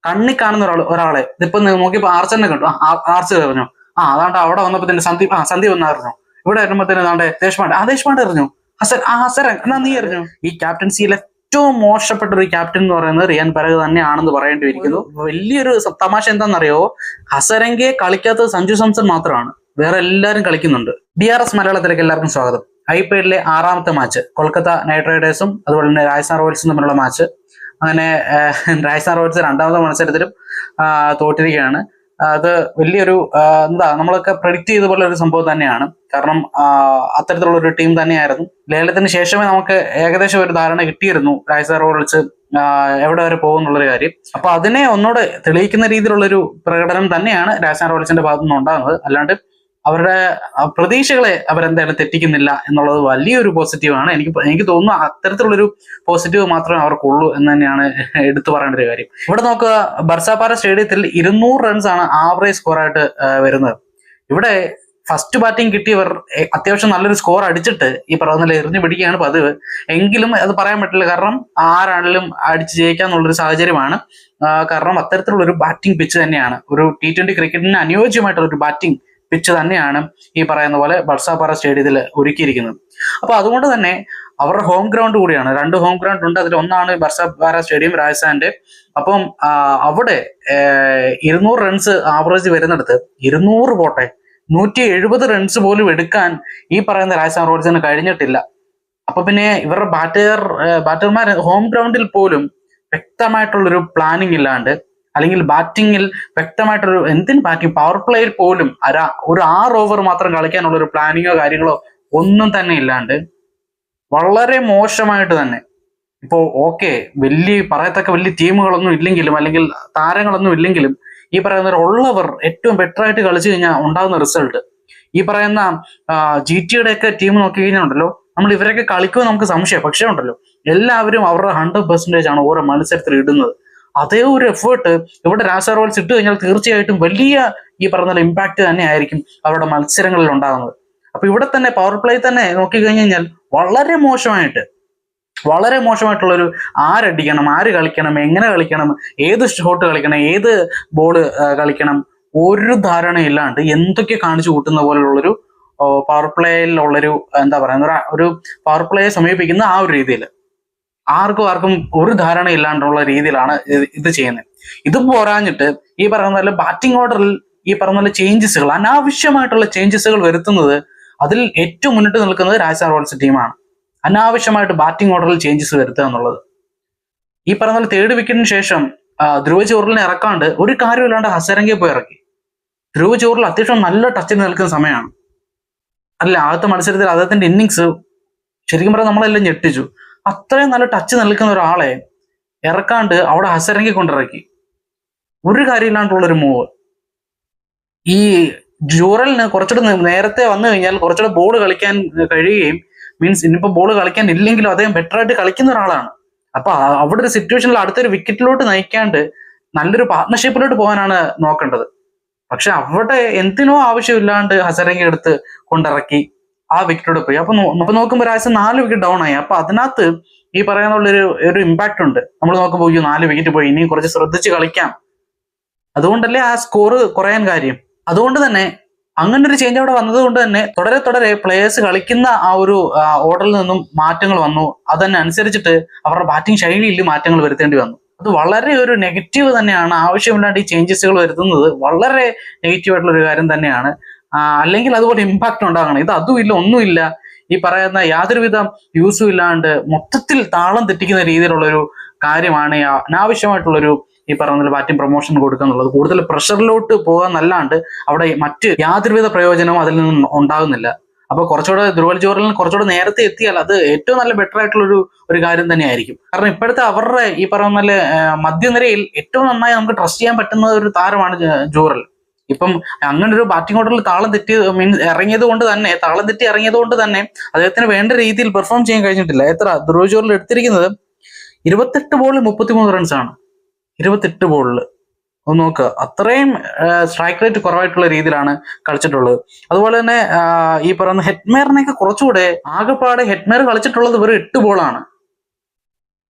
കണ്ണി കാണുന്ന ഒരാളെ ഇതിപ്പോ നോക്കിയപ്പോ ആർച്ചറിനെ കണ്ടു, ആർച്ചർ എറിഞ്ഞു, അതാണ്ട് അവിടെ വന്നപ്പോ തന്നെ സന്ദീപ് വന്ന് എറിഞ്ഞു, ഇവിടെ വരുമ്പോഴത്തേന് അതാണ്ട് ദേശ്പാണ്ഡെ എറിഞ്ഞു, ഹസരൻ എന്നാ നീ എറിഞ്ഞു. ഈ ക്യാപ്റ്റൻസിയിലെ ഏറ്റവും മോശപ്പെട്ട ഒരു ക്യാപ്റ്റൻ എന്ന് പറയുന്നത് റിയാൻ പരാഗ് തന്നെയാണെന്ന് പറയേണ്ടിയിരിക്കുന്നു. വലിയൊരു തമാശ എന്താണെന്നറിയോ, ഹസരംഗയെ കളിക്കാത്തത് സഞ്ജു സാംസൺ മാത്രമാണ്, വേറെ എല്ലാവരും കളിക്കുന്നുണ്ട്. DRS മലയാളത്തിലേക്ക് എല്ലാവർക്കും സ്വാഗതം. IPL-ലെ 6ാമത്തെ മാച്ച് കൊൽക്കത്ത നൈറ്റ് റൈഡേഴ്സും അതുപോലെ തന്നെ രാജസ്ഥാൻ റോയൽസും തമ്മിലുള്ള മാച്ച്. അങ്ങനെ രാജസ്ഥാൻ റോയൽസ് 2ാമത്തെ മത്സരത്തിലും തോറ്റിരിക്കുകയാണ്. അത് വലിയൊരു നമ്മളൊക്കെ പ്രെഡിക്റ്റ് ചെയ്ത പോലെ ഒരു സംഭവം തന്നെയാണ്. കാരണം അത്തരത്തിലുള്ള ഒരു ടീം തന്നെയായിരുന്നു. ലേലത്തിന് ശേഷമേ നമുക്ക് ഏകദേശം ഒരു ധാരണ കിട്ടിയിരുന്നു രാജസ്ഥാൻ റോയൽസ് എവിടെ വരെ പോകുന്നുള്ളൊരു കാര്യം. അപ്പൊ അതിനെ ഒന്നുകൂടെ തെളിയിക്കുന്ന രീതിയിലുള്ളൊരു പ്രകടനം തന്നെയാണ് രാജസ്ഥാൻ റോയൽസിന്റെ ഭാഗത്തുനിന്ന് ഉണ്ടാകുന്നത്. അല്ലാണ്ട് അവരുടെ പ്രതീക്ഷകളെ അവരെന്തായാലും തെറ്റിക്കുന്നില്ല എന്നുള്ളത് വലിയൊരു പോസിറ്റീവാണ്. എനിക്ക് തോന്നുന്നു അത്തരത്തിലുള്ളൊരു പോസിറ്റീവ് മാത്രമേ അവർക്കുള്ളൂ എന്ന് തന്നെയാണ് എടുത്തു പറയേണ്ട ഒരു കാര്യം. ഇവിടെ നോക്കുക, ബർസാപാര സ്റ്റേഡിയത്തിൽ 200 റൺസാണ് ആവറേജ് സ്കോറായിട്ട് വരുന്നത്. ഇവിടെ ഫസ്റ്റ് ബാറ്റിംഗ് കിട്ടിയവർ അത്യാവശ്യം നല്ലൊരു സ്കോർ അടിച്ചിട്ട് ഈ പറയുന്ന എറിഞ്ഞു പിടിക്കുകയാണ് പതിവ്. എങ്കിലും അത് പറയാൻ പറ്റില്ല, കാരണം ആരാണെങ്കിലും അടിച്ച് ജയിക്കാന്നുള്ളൊരു സാഹചര്യമാണ്. കാരണം അത്തരത്തിലുള്ളൊരു ബാറ്റിംഗ് പിച്ച് തന്നെയാണ്, ഒരു T20 ക്രിക്കറ്റിന് അനുയോജ്യമായിട്ടുള്ള ഒരു ബാറ്റിംഗ് പിച്ച് തന്നെയാണ് ഈ പറയുന്ന പോലെ ബർസാപാര സ്റ്റേഡിയത്തിൽ ഒരുക്കിയിരിക്കുന്നത്. അപ്പൊ അതുകൊണ്ട് തന്നെ അവരുടെ ഹോം ഗ്രൗണ്ട് കൂടിയാണ്, 2 ഹോം ഗ്രൗണ്ട് ഉണ്ട്. അതിൽ ഒന്നാണ് ബർസാപാര സ്റ്റേഡിയം രാജസ്ഥാന്റെ. അപ്പം അവിടെ 200 റൺസ് ആവറേജ് വരുന്നിടത്ത് 200 പോട്ടെ 170 റൺസ് പോലും എടുക്കാൻ ഈ പറയുന്ന രാജസ്ഥാൻ റോയൽസിന് കഴിഞ്ഞിട്ടില്ല. അപ്പൊ പിന്നെ ഇവരുടെ ബാറ്റർമാർ ഹോം ഗ്രൗണ്ടിൽ പോലും വ്യക്തമായിട്ടുള്ളൊരു പ്ലാനിങ് ഇല്ലാണ്ട്, അല്ലെങ്കിൽ ബാറ്റിങ്ങിൽ വ്യക്തമായിട്ടൊരു ബാറ്റിംഗ് പവർ പ്ലേയിൽ പോലും ഒരു 6 ഓവർ മാത്രം കളിക്കാനുള്ള ഒരു പ്ലാനിങ്ങോ കാര്യങ്ങളോ ഒന്നും തന്നെ ഇല്ലാണ്ട് വളരെ മോശമായിട്ട് തന്നെ. ഇപ്പോ പറയത്തക്ക വലിയ ടീമുകളൊന്നും ഇല്ലെങ്കിലും അല്ലെങ്കിൽ താരങ്ങളൊന്നും ഇല്ലെങ്കിലും ഈ പറയുന്ന ഉള്ളവർ ഏറ്റവും ബെറ്റർ ആയിട്ട് കളിച്ചു കഴിഞ്ഞാൽ ഉണ്ടാകുന്ന റിസൾട്ട്, ഈ പറയുന്ന GTയുടെ ഒക്കെ ടീം നോക്കി കഴിഞ്ഞാൽ ഉണ്ടല്ലോ, നമ്മൾ ഇവരൊക്കെ കളിക്കുമോ നമുക്ക് സംശയം. പക്ഷേ ഉണ്ടല്ലോ, എല്ലാവരും അവരുടെ 100% ആണ് ഓരോ മത്സരത്തിൽ ഇടുന്നത്. അതേ ഒരു എഫേർട്ട് ഇവിടെ രാജസ്ഥാൻ റോയൽസ് ഇട്ട് കഴിഞ്ഞാൽ തീർച്ചയായിട്ടും വലിയ ഈ പറഞ്ഞ ഇമ്പാക്ട് തന്നെ ആയിരിക്കും അവരുടെ മത്സരങ്ങളിൽ ഉണ്ടാകുന്നത്. അപ്പൊ ഇവിടെ തന്നെ പവർ പ്ലേ തന്നെ നോക്കി കഴിഞ്ഞാൽ വളരെ മോശമായിട്ടുള്ളൊരു ആരടിക്കണം, ആര് കളിക്കണം, എങ്ങനെ കളിക്കണം, ഏത് ഷോട്ട് കളിക്കണം, ഏത് ബോള് കളിക്കണം, ഒരു ധാരണയില്ലാണ്ട് എന്തൊക്കെ കാണിച്ചു കൂട്ടുന്ന പോലുള്ളൊരു പവർ പ്ലേയിലുള്ളൊരു ഒരു പവർ പ്ലേയെ സമീപിക്കുന്ന ആ ഒരു രീതിയിൽ ആർക്കും ഒരു ധാരണ ഇല്ലാണ്ടുള്ള രീതിയിലാണ് ഇത് ചെയ്യുന്നത്. ഇത് പോരാഞ്ഞിട്ട് ഈ പറയുന്ന പോലെ ബാറ്റിംഗ് ഓർഡറിൽ ഈ പറയുന്ന പോലെ ചേഞ്ചസുകൾ, അനാവശ്യമായിട്ടുള്ള ചേഞ്ചസുകൾ വരുത്തുന്നത്, അതിൽ ഏറ്റവും മുന്നിട്ട് നിൽക്കുന്നത് രാജസ്ഥാൻ റോയൽസ് ടീമാണ്. അനാവശ്യമായിട്ട് ബാറ്റിംഗ് ഓർഡറിൽ ചേഞ്ചസ് വരുത്തുക എന്നുള്ളത്. ഈ പറയുന്ന പോലെ 3rd വിക്കറ്റിന് ശേഷം ധ്രുവ ജൂറലിനെ ഇറക്കാണ്ട് ഒരു കാര്യമില്ലാണ്ട് ഹസരംഗയെ പോയി ഇറക്കി. ധ്രുവ ജൂറൽ അത്യാവശ്യം നല്ല ടച്ചിൽ നിൽക്കുന്ന സമയമാണ്. ആദ്യത്തെ മത്സരത്തിൽ അദ്ദേഹത്തിന്റെ ഇന്നിങ്സ് ശരിക്കും പറഞ്ഞാൽ നമ്മളെല്ലാം ഞെട്ടിച്ചു. അത്രയും നല്ല ടച്ച് നിൽക്കുന്ന ഒരാളെ ഇറക്കാണ്ട് അവിടെ ഹസരംഗി കൊണ്ടിറക്കി. ഒരു കാര്യമില്ലാണ്ടുള്ളൊരു മൂവ്. ഈ ജൂറലിന് കുറച്ചുകൂടെ നേരത്തെ വന്നു കഴിഞ്ഞാൽ കുറച്ചുകൂടെ ബോൾ കളിക്കാൻ കഴിയുകയും, മീൻസ് ഇനിയിപ്പോ ബോൾ കളിക്കാൻ ഇല്ലെങ്കിലും അദ്ദേഹം ബെറ്റർ ആയിട്ട് കളിക്കുന്ന ഒരാളാണ്. അപ്പൊ അവിടെ ഒരു സിറ്റുവേഷനിൽ അടുത്തൊരു വിക്കറ്റിലോട്ട് നയിക്കാണ്ട് നല്ലൊരു പാർട്ട്ണർഷിപ്പിലോട്ട് പോകാനാണ് നോക്കേണ്ടത്. പക്ഷെ അവിടെ എന്തിനോ ആവശ്യമില്ലാണ്ട് ഹസരംഗി എടുത്ത് കൊണ്ടിറക്കി ആ വിക്കറ്റോടെ പോയി. അപ്പൊ നോക്കുമ്പോൾ രാജസ്ഥാൻ 4 വിക്കറ്റ് ഡൗൺ ആയി. അപ്പൊ അതിനകത്ത് ഈ പറയുന്ന ഒരു ഇമ്പാക്ട് ഉണ്ട്. നമ്മൾ നോക്കുമ്പോൾ 4 വിക്കറ്റ് പോയി, ഇനി കുറച്ച് ശ്രദ്ധിച്ച് കളിക്കാം. അതുകൊണ്ടല്ലേ ആ സ്കോർ കുറയാൻ കാര്യം. അതുകൊണ്ട് തന്നെ അങ്ങനെ ഒരു ചേഞ്ച് അവിടെ വന്നത് കൊണ്ട് തന്നെ തുടരെ പ്ലേയേഴ്സ് കളിക്കുന്ന ആ ഒരു ഓർഡറിൽ നിന്നും മാറ്റങ്ങൾ വന്നു. അനുസരിച്ചിട്ട് അവരുടെ ബാറ്റിംഗ് ശൈലിയിൽ മാറ്റങ്ങൾ വരുത്തേണ്ടി വന്നു. അത് വളരെ ഒരു നെഗറ്റീവ് തന്നെയാണ്. ആവശ്യമില്ലാണ്ട് ഈ ചേഞ്ചസുകൾ വരുത്തുന്നത് വളരെ നെഗറ്റീവ് ആയിട്ടുള്ള ഒരു കാര്യം തന്നെയാണ്. അല്ലെങ്കിൽ അതുപോലെ ഇമ്പാക്ട് ഉണ്ടാകണം. ഇത് അതുമില്ല, ഒന്നുമില്ല. ഈ പറയുന്ന യാതൊരുവിധ യൂസും ഇല്ലാണ്ട് മൊത്തത്തിൽ താളം തെറ്റിക്കുന്ന രീതിയിലുള്ളൊരു കാര്യമാണ് അനാവശ്യമായിട്ടുള്ളൊരു ഈ പറയുന്ന ബാറ്റിംഗ് പ്രൊമോഷൻ കൊടുക്കുക എന്നുള്ളത്. കൂടുതൽ പ്രഷറിലോട്ട് പോകാന്നല്ലാണ്ട് അവിടെ മറ്റ് യാതൊരുവിധ പ്രയോജനവും അതിൽ നിന്നും ഉണ്ടാകുന്നില്ല. അപ്പൊ കുറച്ചുകൂടെ ധ്രുവൽ ജൂറലിന് കുറച്ചുകൂടെ നേരത്തെ എത്തിയാൽ അത് ഏറ്റവും നല്ല ബെറ്റർ ആയിട്ടുള്ളൊരു കാര്യം തന്നെയായിരിക്കും. കാരണം ഇപ്പോഴത്തെ അവരുടെ ഈ പറയുന്ന പോലെ മധ്യനിരയിൽ ഏറ്റവും നന്നായി നമുക്ക് ട്രസ്റ്റ് ചെയ്യാൻ പറ്റുന്ന ഒരു താരമാണ് ജൂറൽ. ഇപ്പം അങ്ങനെ ഒരു ബാറ്റിംഗ് ഓർഡറിൽ താളം തെറ്റി ഇറങ്ങിയത് കൊണ്ട് തന്നെ അദ്ദേഹത്തിന് വേണ്ട രീതിയിൽ പെർഫോം ചെയ്യാൻ കഴിഞ്ഞിട്ടില്ല. ധ്രുവ ജൂറൽ എടുത്തിരിക്കുന്നത് 28 ബോളിൽ 33 റൺസാണ്. 28 ബോളിൽ ഒന്ന് നോക്കുക. അത്രയും സ്ട്രൈക്ക് റേറ്റ് കുറവായിട്ടുള്ള രീതിയിലാണ് കളിച്ചിട്ടുള്ളത്. അതുപോലെ തന്നെ ഈ പറയുന്ന ഹെറ്റ്മേറിനെയൊക്കെ കുറച്ചുകൂടെ, ആകെപ്പാടെ ഹെറ്റ്മേർ കളിച്ചിട്ടുള്ളത് വെറും 8 ബോളാണ്.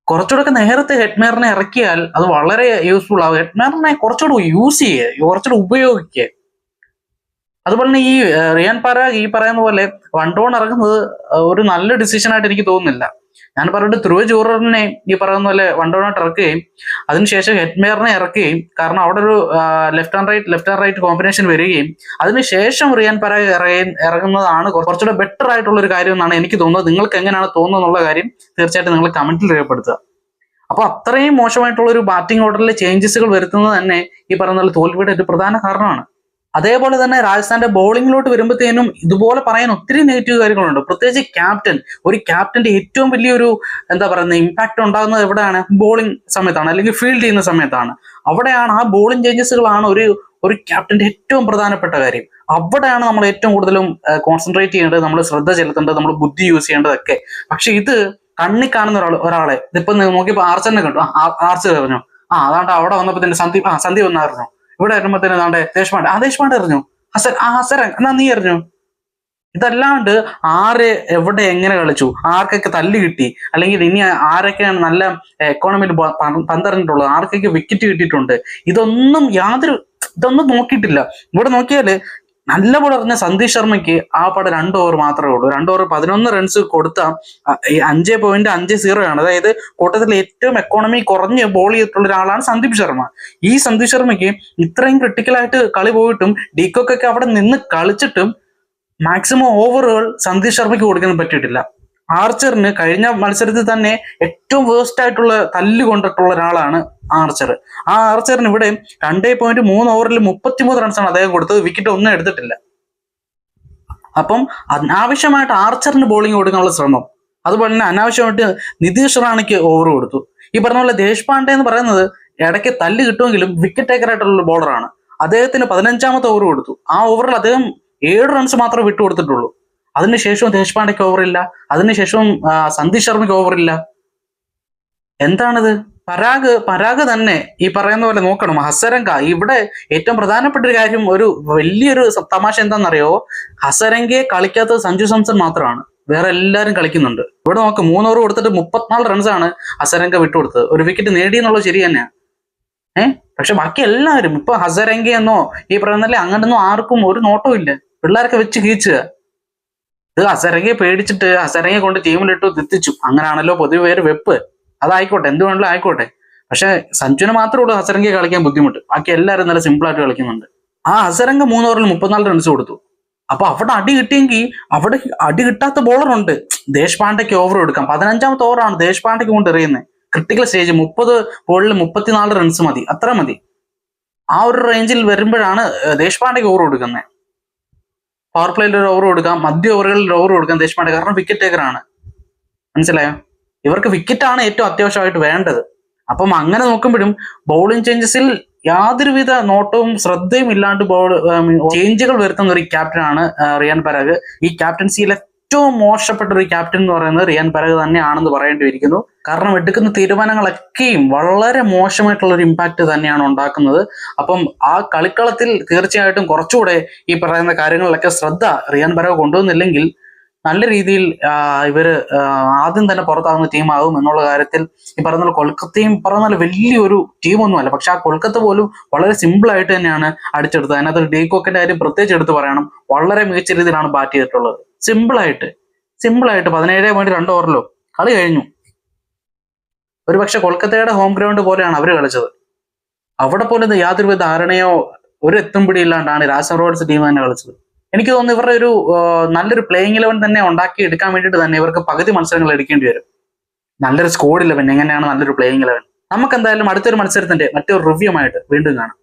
കുറച്ചുകൂടെ നേരത്തെ ഹെഡ്മേറിനെ ഇറക്കിയാൽ അത് വളരെ യൂസ്ഫുൾ ആവും. ഹെഡ്മേറിനെ കുറച്ചുകൂടെ യൂസ് ചെയ്യുക, കുറച്ചുകൂടെ ഉപയോഗിക്കുക. അതുപോലെ തന്നെ ഈ റിയാൻ പരാഗ് ഈ പറയുന്ന പോലെ വൺ ഡൗൺ ഇറങ്ങുന്നത് ഒരു നല്ല ഡിസിഷൻ ആയിട്ട് എനിക്ക് തോന്നുന്നില്ല. ഞാൻ പറഞ്ഞിട്ട് ധ്രുവ ജൂററിനെ ഈ പറയുന്ന പോലെ വൺ ഡൗൺ ആയിട്ട് ഇറക്കുകയും അതിനുശേഷം ഹെഡ്മേറിനെ ഇറക്കുകയും, കാരണം അവിടെ ഒരു ലെഫ്റ്റ് ആൻഡ് റൈറ്റ് കോമ്പിനേഷൻ വരികയും അതിനുശേഷം റിയാൻ പരാഗ് ഇറങ്ങുന്നതാണ് കുറച്ചുകൂടെ ബെറ്റർ ആയിട്ടുള്ള ഒരു കാര്യം എന്നാണ് എനിക്ക് തോന്നുന്നത്. നിങ്ങൾക്ക് എങ്ങനെയാണ് തോന്നുന്നത് എന്നുള്ള കാര്യം തീർച്ചയായിട്ടും നിങ്ങൾ കമന്റിൽ രേഖപ്പെടുത്തുക. അപ്പൊ അത്രയും മോശമായിട്ടുള്ള ഒരു ബാറ്റിംഗ് ഓർഡറിലെ ചേഞ്ചസുകൾ വരുത്തുന്നത് തന്നെ ഈ പറയുന്ന പോലെ തോൽവിയുടെ ഒരു പ്രധാന കാരണമാണ്. അതേപോലെ തന്നെ രാജസ്ഥാന്റെ ബോളിങ്ങിലോട്ട് വരുമ്പോഴത്തേനും ഇതുപോലെ പറയാൻ ഒത്തിരി നെഗറ്റീവ് കാര്യങ്ങളുണ്ട്. പ്രത്യേകിച്ച് ഒരു ക്യാപ്റ്റന്റെ ഏറ്റവും വലിയൊരു എന്താ പറയുന്നത് ഇമ്പാക്ട് ഉണ്ടാകുന്നത് എവിടെയാണ്? ബോളിംഗ് സമയത്താണ്, അല്ലെങ്കിൽ ഫീൽഡ് ചെയ്യുന്ന സമയത്താണ്. അവിടെയാണ് ആ ബോളിംഗ് ചേഞ്ചസുകളാണ് ഒരു ക്യാപ്റ്റന്റെ ഏറ്റവും പ്രധാനപ്പെട്ട കാര്യം. അവിടെയാണ് നമ്മൾ ഏറ്റവും കൂടുതലും കോൺസെൻട്രേറ്റ് ചെയ്യേണ്ടത്, നമ്മൾ ശ്രദ്ധ ചെലുത്തേണ്ടത്, നമ്മൾ ബുദ്ധി യൂസ് ചെയ്യേണ്ടതൊക്കെ. പക്ഷെ ഇത് കണ്ണി കാണുന്ന ഒരാളെ ഇതിപ്പോ നോക്കിയപ്പോ ആർച്ചറിനെ കണ്ടു, ആർച്ചർ എറിഞ്ഞു, അതാണ്ട് അവിടെ വന്നപ്പോ തന്നെ സന്ദീപ് വന്നായിരുന്നു, ഇവിടെ വരുമ്പോഴത്തേന് അതാണ്ട് ദേശ്പാണ്ഡെ എറിഞ്ഞു, ഹസരൻ എന്നാ നീ എറിഞ്ഞു. ഇതല്ലാണ്ട് ആര് എവിടെ എങ്ങനെ കളിച്ചു, ആർക്കൊക്കെ തല്ല് കിട്ടി, അല്ലെങ്കിൽ ഇനി ആരൊക്കെയാണ് നല്ല എക്കോണമിയിൽ പന്തെറിഞ്ഞിട്ടുള്ളത്, ആർക്കൊക്കെ വിക്കറ്റ് കിട്ടിയിട്ടുണ്ട്, ഇതൊന്നും നോക്കിയിട്ടില്ല. ഇവിടെ നോക്കിയാല് നല്ല പോലെ പറഞ്ഞ സന്ദീപ് ശർമ്മയ്ക്ക് ആ പാടെ 2 ഓവർ മാത്രമേ ഉള്ളൂ. 2 ഓവർ 11 റൺസ് കൊടുത്ത 5.50 ആണ്. അതായത് കൂട്ടത്തിൽ ഏറ്റവും എക്കോണമി കുറഞ്ഞ് ബോൾ ചെയ്തിട്ടുള്ള ഒരാളാണ് സന്ദീപ് ശർമ്മ. ഈ സന്ദീപ് ശർമ്മയ്ക്ക് ഇത്രയും ക്രിട്ടിക്കലായിട്ട് കളി പോയിട്ടും ഡീകോക്കൊക്കെ അവിടെ നിന്ന് കളിച്ചിട്ടും മാക്സിമം ഓവറുകൾ സന്ദീപ് ശർമ്മയ്ക്ക് കൊടുക്കാൻ പറ്റിയിട്ടില്ല. ആർച്ചറിന് കഴിഞ്ഞ മത്സരത്തിൽ തന്നെ ഏറ്റവും വേസ്റ്റ് ആയിട്ടുള്ള തല്ല് കൊണ്ടിട്ടുള്ള ഒരാളാണ് ആർച്ചർ. ആ ആർച്ചറിന് ഇവിടെ 2.3 ഓവറിൽ 33 റൺസാണ് അദ്ദേഹം കൊടുത്തത്, വിക്കറ്റ് ഒന്നും എടുത്തിട്ടില്ല. അപ്പം അനാവശ്യമായിട്ട് ആർച്ചറിന് ബോളിംഗ് കൊടുക്കാനുള്ള ശ്രമം, അതുപോലെ തന്നെ അനാവശ്യമായിട്ട് നിതീഷ് റാണയ്ക്ക് ഓവർ കൊടുത്തു. ഈ പറഞ്ഞ പോലെ ദേശ്പാണ്ഡെ എന്ന് പറയുന്നത് ഇടയ്ക്ക് തല്ല് കിട്ടുമെങ്കിലും വിക്കറ്റ് ടേക്കർ ആയിട്ടുള്ള ബോളറാണ്. അദ്ദേഹത്തിന് 15ാമത്തെ ഓവർ കൊടുത്തു. ആ ഓവറിൽ അദ്ദേഹം 7 റൺസ് മാത്രമേ വിട്ടുകൊടുത്തിട്ടുള്ളൂ. അതിനുശേഷവും ദേശ്പാണ്ഡെക്ക് ഓവറില്ല, അതിനുശേഷവും സന്ദീപ് ശർമ്മയ്ക്ക് ഓവറില്ല. എന്താണിത്? പരാഗ് തന്നെ ഈ പറയുന്ന പോലെ നോക്കണം. ഹസരംഗ ഇവിടെ ഏറ്റവും പ്രധാനപ്പെട്ട ഒരു കാര്യം, ഒരു വലിയൊരു തമാശ എന്താണെന്നറിയോ? ഹസരംഗയെ കളിക്കാത്തത് സഞ്ജു സാംസൺ മാത്രമാണ്, വേറെ എല്ലാവരും കളിക്കുന്നുണ്ട്. ഇവിടെ നോക്ക്, 3 ഓവർ കൊടുത്തിട്ട് 34 റൺസാണ് ഹസരംഗ വിട്ടുകൊടുത്തത്. ഒരു വിക്കറ്റ് നേടി എന്നുള്ളത് ശരി തന്നെയാണ്. പക്ഷെ ബാക്കി എല്ലാവരും ഇപ്പൊ ഹസരംഗയെന്നോ ഈ പറയുന്നല്ലേ അങ്ങനൊന്നും ആർക്കും ഒരു നോട്ടവും ഇല്ല. പിള്ളേരൊക്കെ വെച്ച് കീച്ചുക. ഇത് ഹസരംഗയെ പേടിച്ചിട്ട് ഹസരംഗയെ കൊണ്ട് ടീമിലിട്ടു എത്തിച്ചു, അങ്ങനെയാണല്ലോ പൊതുവെ പേര് വെപ്പ്. അതായിക്കോട്ടെ, എന്ത് വേണമെങ്കിലും ആയിക്കോട്ടെ. പക്ഷെ സഞ്ജുവിന് മാത്രമേ ഉള്ളൂ ഹസരംഗയെ കളിക്കാൻ ബുദ്ധിമുട്ട്, ബാക്കി എല്ലാവരും നല്ല സിമ്പിൾ ആയിട്ട് കളിക്കുന്നുണ്ട്. ആ ഹസരംഗ 3 ഓവറിൽ 34 റൺസ് കൊടുത്തു. അപ്പൊ അവിടെ അടി കിട്ടിയെങ്കിൽ അവിടെ അടി കിട്ടാത്ത ബോളറുണ്ട്. ദേശ്പാണ്ഡെക്ക് ഓവർ കൊടുക്കാം. 15ാമത്തെ ഓവറാണ് ദേശ്പാണ്ഡെക്ക് കൊണ്ട് എറിയുന്നത്. ക്രിട്ടിക്കൽ സ്റ്റേജ് 30 ബോളിൽ 34 റൺസ് മതി, അത്ര മതി. ആ ഒരു റേഞ്ചിൽ വരുമ്പോഴാണ് ദേശ്പാണ്ഡെക്ക് ഓവർ കൊടുക്കുന്നത്. പവർ പ്ലേയിൽ ഒരു ഓവർ കൊടുക്കാം, മധ്യ ഓവറുകളിൽ ഓവർ കൊടുക്കാം ദേശ്പാണ്ഡെ, കാരണം വിക്കറ്റ് ടേക്കർ ആണ്. മനസ്സിലായോ? ഇവർക്ക് വിക്കറ്റാണ് ഏറ്റവും അത്യാവശ്യമായിട്ട് വേണ്ടത്. അപ്പം അങ്ങനെ നോക്കുമ്പോഴും ബൗളിംഗ് ചേഞ്ചസിൽ യാതൊരുവിധ നോട്ടവും ശ്രദ്ധയും ഇല്ലാണ്ട് ചേഞ്ചുകൾ വരുത്തുന്ന ഒരു ക്യാപ്റ്റനാണ് റിയാൻ പരാഗ്. ഈ ക്യാപ്റ്റൻസിയിൽ ഏറ്റവും മോശപ്പെട്ട ഒരു ക്യാപ്റ്റൻ എന്ന് പറയുന്നത് റിയാൻ പരാഗ് തന്നെയാണെന്ന് പറയേണ്ടിയിരിക്കുന്നു. കാരണം എടുക്കുന്ന തീരുമാനങ്ങളൊക്കെയും വളരെ മോശമായിട്ടുള്ള ഒരു ഇമ്പാക്ട് തന്നെയാണ് ഉണ്ടാക്കുന്നത്. അപ്പം ആ കളിക്കളത്തിൽ തീർച്ചയായിട്ടും കുറച്ചുകൂടെ ഈ പറയുന്ന കാര്യങ്ങളിലൊക്കെ ശ്രദ്ധ റിയാൻ പരാഗ് കൊണ്ടുവന്നില്ലെങ്കിൽ നല്ല രീതിയിൽ ഇവര് ആദ്യം തന്നെ പുറത്താകുന്ന ടീമാകും എന്നുള്ള കാര്യത്തിൽ ഈ പറയുന്ന കൊൽക്കത്തയും പറയുന്ന വലിയൊരു ടീമൊന്നുമല്ല. പക്ഷെ ആ കൊൽക്കത്ത പോലും വളരെ സിമ്പിൾ ആയിട്ട് തന്നെയാണ് അടിച്ചെടുത്തത്. അതിനകത്ത് ഡീകോക്കിന്റെ കാര്യം പ്രത്യേകിച്ച് എടുത്ത് പറയണം. വളരെ മികച്ച രീതിയിലാണ് ബാറ്റ് ചെയ്തിട്ടുള്ളത്. സിമ്പിളായിട്ട് 17.2 ഓവറിലോ കളി കഴിഞ്ഞു. ഒരുപക്ഷെ കൊൽക്കത്തയുടെ ഹോം ഗ്രൗണ്ട് പോലെയാണ് അവർ കളിച്ചത്. അവിടെ പോലും യാതൊരുവിധ ധാരണയോ ഒരു എത്തും പിടിയില്ലാണ്ടാണ് രാജസ്ഥാൻ റോയൽസ് ടീം തന്നെ കളിച്ചത്. എനിക്ക് തോന്നുന്നു ഇവരുടെ ഒരു നല്ലൊരു പ്ലേയിങ് 11 തന്നെ ഉണ്ടാക്കി എടുക്കാൻ വേണ്ടിയിട്ട് തന്നെ ഇവർക്ക് പകുതി മത്സരങ്ങൾ എടുക്കേണ്ടി വരും. നല്ലൊരു സ്ക്വാഡ് 11 എങ്ങനെയാണ് നല്ലൊരു പ്ലേയിങ് 11. നമുക്ക് എന്തായാലും അടുത്തൊരു മത്സരത്തിന്റെ മറ്റൊരു റിവ്യൂ ആയിട്ട് വീണ്ടും കാണാം.